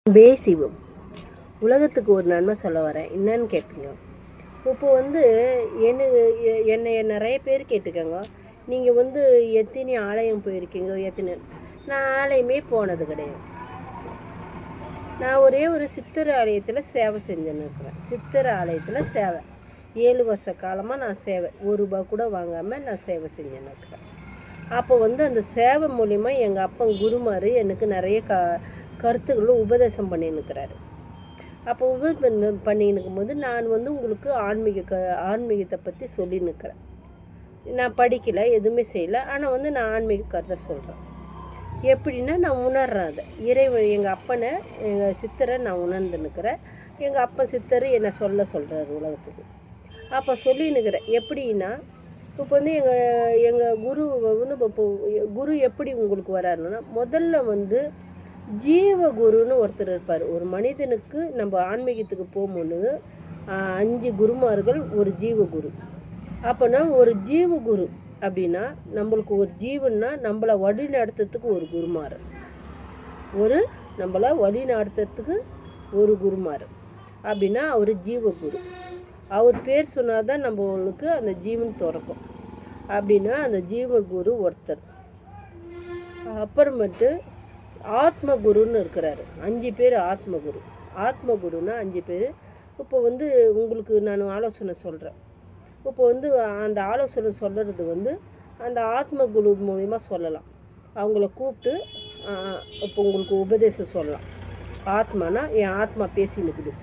பேசிவம் உலகத்துக்கு ஒரு நன்மை சொல்ல வரேன். என்னன்னு கேட்பீங்க. இப்போ என்னை நிறைய பேர் கேட்டுக்கோங்க, நீங்கள் எத்தனை ஆலயம் போயிருக்கீங்க? நான் ஆலயமே போனது கிடையாது. நான் ஒரே ஒரு சித்தர் ஆலயத்தில் சேவை செஞ்சுன்னு இருக்கிறேன். சித்தர் ஆலயத்தில் சேவை 7 வருஷ காலமாக நான் சேவை, ₹1 கூட வாங்காமல் நான் சேவை செஞ்சுன்னு இருக்கிறேன். அப்போ அந்த சேவை மூலிமா எங்கள் அப்பா குருமார் எனக்கு நிறைய கருத்துக்களும் உபதேசம் பண்ணின்னுக்கிறாரு. அப்போ உபதேசம் பண்ணின்னுக்கும் போது நான் உங்களுக்கு ஆன்மீகத்தை பற்றி சொல்லின்னுக்கிறேன். நான் படிக்கலை, எதுவுமே செய்யலை, ஆனால் நான் ஆன்மீக கருத்தை சொல்கிறேன். எப்படின்னா நான் உணர்றேன் அதை. இறைவன் எங்கள் அப்பனை, எங்கள் சித்தரை நான் உணர்ந்துன்னுக்கிறேன். எங்கள் அப்பா சித்தர் என்னை சொல்கிறாரு உலகத்துக்கு. அப்போ சொல்லின்னுக்கிறேன். எப்படின்னா இப்போ எங்கள் குரு இப்போ குரு எப்படி உங்களுக்கு வராருன்னா, முதல்ல ஜீவகுருன்னு ஒருத்தர் இருப்பார். ஒரு மனிதனுக்கு நம்ம ஆன்மீகத்துக்கு போகும்போது 5 குருமார்கள், ஒரு ஜீவகுரு. அப்போனா ஒரு ஜீவகுரு அப்படின்னா நம்மளுக்கு ஒரு ஜீவன்னா நம்மளை வழி நடத்துறதுக்கு ஒரு குருமார், நம்மளை வழி நடத்துறதுக்கு ஒரு குருமார் அப்படின்னா அவர் ஜீவகுரு. அவர் பேர் சொன்னால் தான் நம்மளுக்கு அந்த ஜீவன் திறக்கும். அப்படின்னா அந்த ஜீவகுரு ஒருத்தர். அப்புறமேட்டு ஆத்மகுருன்னு இருக்கிறாரு. 5 பேர் ஆத்மகுரு. ஆத்மகுருன்னா 5 பேர். இப்போ உங்களுக்கு நான் ஆலோசனை சொல்கிறேன். இப்போ அந்த ஆலோசனை சொல்கிறது அந்த ஆத்மகுரு மூலிமா சொல்லலாம். அவங்கள கூப்பிட்டு இப்போ உங்களுக்கு உபதேசம் சொல்லலாம். ஆத்மானா என் ஆத்மா பேசி நிற்குது.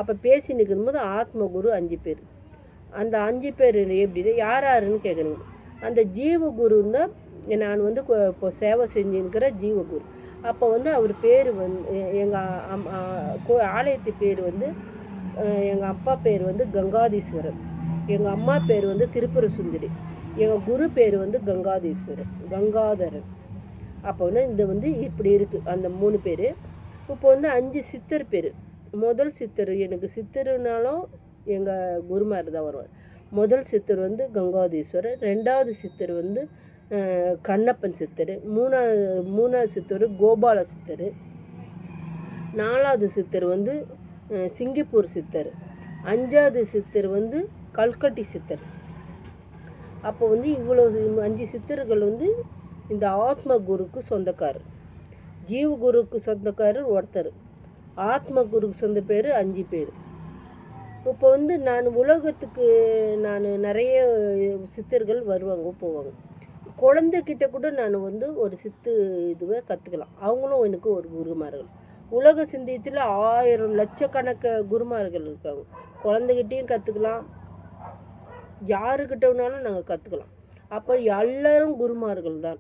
அப்போ பேசி நிற்கும்போது ஆத்மகுரு 5 பேர். அந்த 5 பேர் எப்படின்னா யாருன்னு கேட்குறீங்க. அந்த ஜீவகுருன்னா நான் இப்போ சேவை செஞ்சுருக்கிற ஜீவகுரு. அப்போ அவர் பேர் எங்கள் ஆலயத்து பேர் எங்கள் அப்பா பேர் கங்காதீஸ்வரர், எங்கள் அம்மா பேர் திருப்புர சுந்தரி, எங்கள் குரு பேர் கங்காதீஸ்வரர், கங்காதரன். அப்போ இந்த இப்படி இருக்குது அந்த 3 பேர். இப்போ 5 சித்தர் பேர். முதல் சித்தர், எனக்கு சித்தருனாலும் எங்கள் குருமார் தான் வருவார். முதல் சித்தர் கங்காதீஸ்வரர், 2வது சித்தர் கண்ணப்பன் சித்தர், மூணாவது சித்தர் கோபால சித்தர், 4வது சித்தர் சிங்கப்பூர் சித்தர், 5வது சித்தர் கல்கட்டி சித்தர். அப்போ இவ்வளோ 5 சித்தர்கள் இந்த ஆத்ம குருக்கு சொந்தக்காரர். ஜீவகுருக்கு சொந்தக்காரர் ஒருத்தர், ஆத்ம குருக்கு சொந்த பேர் 5 பேர். இப்போ நான் உலகத்துக்கு நிறைய சித்தர்கள் வருவாங்க போவாங்க. குழந்தைகிட்ட கூட நான் ஒரு இதுவை கற்றுக்கலாம். அவங்களும் எனக்கு ஒரு குருமார்கள். உலக சிந்தியத்தில் 1000 லட்சக்கணக்க குருமார்கள் இருக்காங்க. குழந்தைகிட்டையும் கற்றுக்கலாம், யாருக்கிட்ட வேணாலும் நாங்கள் கற்றுக்கலாம். அப்போ எல்லாரும் குருமார்கள் தான்.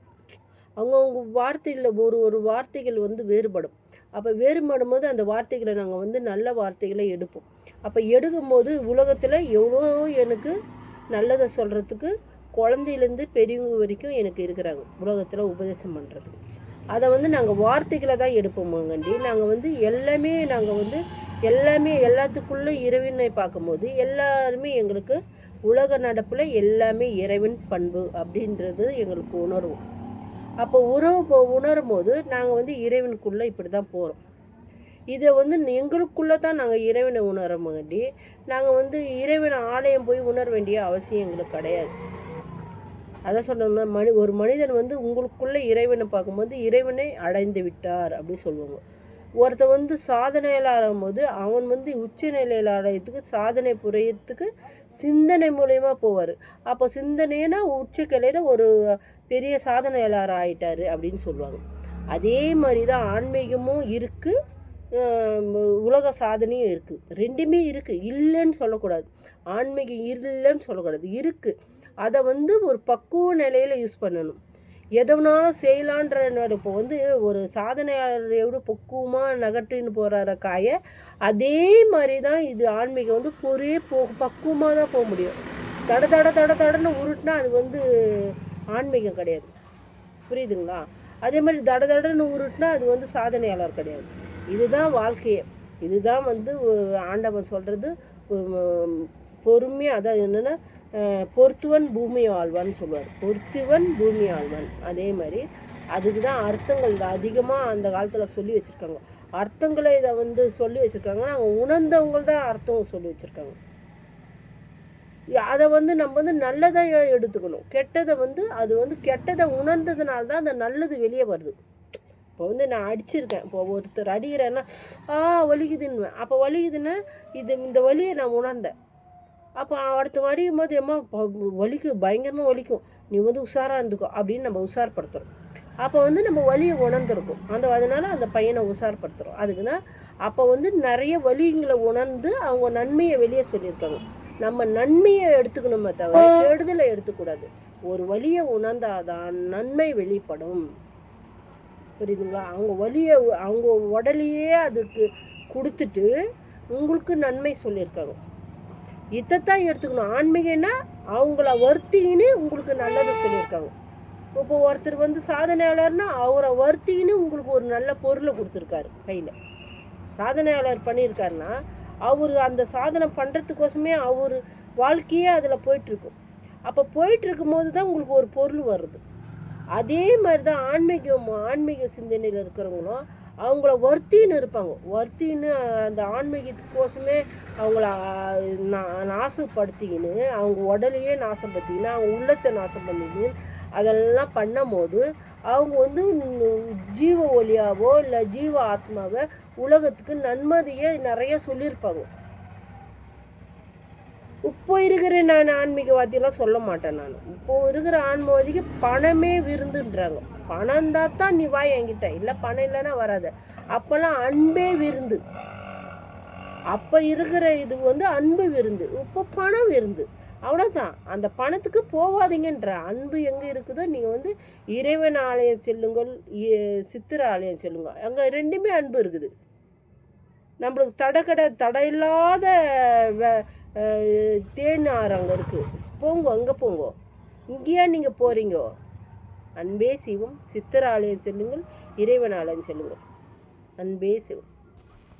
அவங்கவுங்க வார்த்தையில் ஒரு வார்த்தைகள் வேறுபடும். அப்போ வேறுபடும் போது அந்த வார்த்தைகளை நாங்கள் நல்ல வார்த்தைகளை எடுப்போம். அப்போ எடுக்கும்போது உலகத்தில் எவ்வளோ எனக்கு நல்லதை சொல்கிறதுக்கு குழந்தையிலேருந்து பெரியவங்க வரைக்கும் எனக்கு இருக்கிறாங்க உலகத்தில் உபதேசம் பண்ணுறதுக்கு. அதை நாங்கள் வார்த்தைகளை தான் எடுப்போமாங்கண்டி. நாங்கள் எல்லாமே எல்லாத்துக்குள்ளே இறைவனை பார்க்கும்போது எல்லாருமே எங்களுக்கு உலக நடப்பில் எல்லாமே இறைவன் பண்பு அப்படின்றது எங்களுக்கு உணர்வோம். அப்போ உணரும் போது நாங்கள் இறைவனுக்குள்ளே இப்படி தான் போகிறோம். இதை எங்களுக்குள்ளே தான் நாங்கள் இறைவனை உணரமாண்டி. நாங்கள் இறைவனை ஆலயம் போய் உணர வேண்டிய அவசியம் எங்களுக்கு கிடையாது. அதை சொன்னோம்னா ஒரு மனிதன் உங்களுக்குள்ளே இறைவனை பார்க்கும்போது இறைவனை அடைந்து விட்டார் அப்படி சொல்லுவாங்க. ஒருத்தன் சாதனையில் ஆடும்போது அவன் உச்ச நிலையில் அடையிறதுக்கு சாதனை புரியறதுக்கு சிந்தனை மூலயமா போவார். அப்போ சிந்தனைனா உச்சக்கலையில் ஒரு பெரிய சாதனையாளர் ஆகிட்டார் அப்படின்னு சொல்லுவாங்க. அதே மாதிரி தான் ஆன்மீகமும் இருக்குது, உலக சாதனையும் இருக்குது. ரெண்டுமே இருக்குது, இல்லைன்னு சொல்லக்கூடாது. ஆன்மீகம் இல்லைன்னு சொல்லக்கூடாது, இருக்குது. அதை ஒரு பக்குவ நிலையில் யூஸ் பண்ணணும். எதனாலும் செய்யலான்ற. இப்போ ஒரு சாதனையாளர் எவ்வளோ பக்குவமாக நகட்டின்னு போகிறார காயை, அதே மாதிரி தான் இது ஆன்மீகம் பக்குவமாக தான் போக முடியும். தடன்னு உருட்டினா அது ஆன்மீகம் கிடையாது. புரியுதுங்களா? அதே மாதிரி தடன்னு உருட்டினா அது சாதனையாளர் கிடையாது. இதுதான் வாழ்க்கையே. இதுதான் ஆண்டவன் சொல்கிறது பொறுமையாக. அதான் என்னென்னா பொறுத்துவன் பூமி ஆழ்வான்னு சொல்லுவார். பொறுத்துவன் பூமி ஆழ்வான். அதே மாதிரி அதுக்கு தான் அர்த்தங்கள் அதிகமாக அந்த காலத்தில் சொல்லி வச்சுருக்காங்க. அர்த்தங்களை இதை வந்து சொல்லி வச்சுருக்காங்க. அவங்க உணர்ந்தவங்க தான் அர்த்தம் சொல்லி வச்சுருக்காங்க. அதை வந்து நம்ம வந்து நல்லதாக எடுத்துக்கணும். கெட்டதை வந்து அது வந்து கெட்டதை உணர்ந்ததுனால தான் அந்த நல்லது வெளியே வருது. இப்போ வந்து நான் அடிச்சிருக்கேன், இப்போ ஒருத்தர் அடிக்கிறேன்னா வலிக்குதுன்னு, அப்போ வலிக்குதுன்னா இந்த வலியை நான் உணர்ந்தேன். அப்போ அடுத்த அடிக்கும் போது ஏம்மா வலிக்கும், பயங்கரமாக வலிக்கும், நீ வந்து உஷாராக இருந்துக்கோ அப்படின்னு நம்ம உஷார்படுத்துகிறோம். அப்போ வந்து நம்ம வலியை உணர்ந்துருக்கோம், அதனால அந்த பையனை உஷார்படுத்துகிறோம். அதுக்கு தான் அப்போ வந்து நிறைய வலிங்களை உணர்ந்து அவங்க நன்மையை வெளியே சொல்லியிருக்காங்க. நம்ம நன்மையை எடுத்துக்கணுமே தவிர கெடுதலை எடுத்துக்கூடாது. ஒரு வலியை உணர்ந்தாதான் நன்மை வெளிப்படும். புரியுதுங்களா? அவங்க வலியை அவங்க உடலையே அதுக்கு கொடுத்துட்டு உங்களுக்கு நன்மை சொல்லியிருக்காங்க. இதைத்தான் எடுத்துக்கணும். ஆன்மீகம்னா அவங்கள வருத்தின்னு உங்களுக்கு நல்லது சொல்லியிருக்காங்க. இப்போ ஒருத்தர் வந்து சாதனையாளர்னா அவரை வருத்தின்னு உங்களுக்கு ஒரு நல்ல பொருளை கொடுத்துருக்காரு கையில். சாதனையாளர் பண்ணியிருக்காருன்னா அவர் அந்த சாதனை பண்ணுறதுக்கோசமே அவர் வாழ்க்கையே அதில் போயிட்டுருக்கும். அப்போ போயிட்டுருக்கும் போது தான் உங்களுக்கு ஒரு பொருள் வருது. அதே மாதிரி தான் ஆன்மீக சிந்தனையில் இருக்கிறவங்களும் அவங்கள வருத்தின்னு இருப்பாங்க. வருத்தின்னு அந்த ஆன்மீகத்துக்கோசமே அவங்கள நாசப்படுத்திக்கின்னு, அவங்க உடலையே நாசப்படுத்திக்கின்னு, அவங்க உள்ளத்தை நாசம் பண்ணிக்கின்னு அதெல்லாம் பண்ணும் போது அவங்க வந்து ஜீவ ஒளியாவோ இல்லை ஜீவ ஆத்மாவை உலகத்துக்கு நன்மதியை நிறைய சொல்லியிருப்பாங்க. இப்போ இருக்கிற நான் ஆன்மீகவாதியெல்லாம் சொல்ல மாட்டேன். நான் இப்போ இருக்கிற ஆன்மீகவாதிக்கு பணமே விருந்துன்றாங்க. பணம் தான் நீ வா என்கிட்ட, இல்லை பணம் இல்லைன்னா வராத. அப்போல்லாம் அன்பே விருந்து. அப்போ இருக்கிற இது வந்து அன்பு விருந்து, இப்போ பணம் விருந்து. அவ்வளோதான். அந்த பணத்துக்கு போகாதீங்கன்ற. அன்பு எங்கே இருக்குதோ நீங்கள் வந்து இறைவன் ஆலயம் செல்லுங்கள், சித்திர ஆலயம் செல்லுங்க, அங்கே ரெண்டுமே அன்பு இருக்குது. நம்மளுக்கு தடையில்லாத தேன் ஆறு அங்கே இருக்குது. போங்க, அங்கே போங்க. இங்கேயா நீங்கள் போகிறீங்க? அன்பே சிவம், சித்திர ஆலயம் செல்லுங்கள், இறைவன் ஆலயம் செல்லுங்கள். அன்பே சிவம்.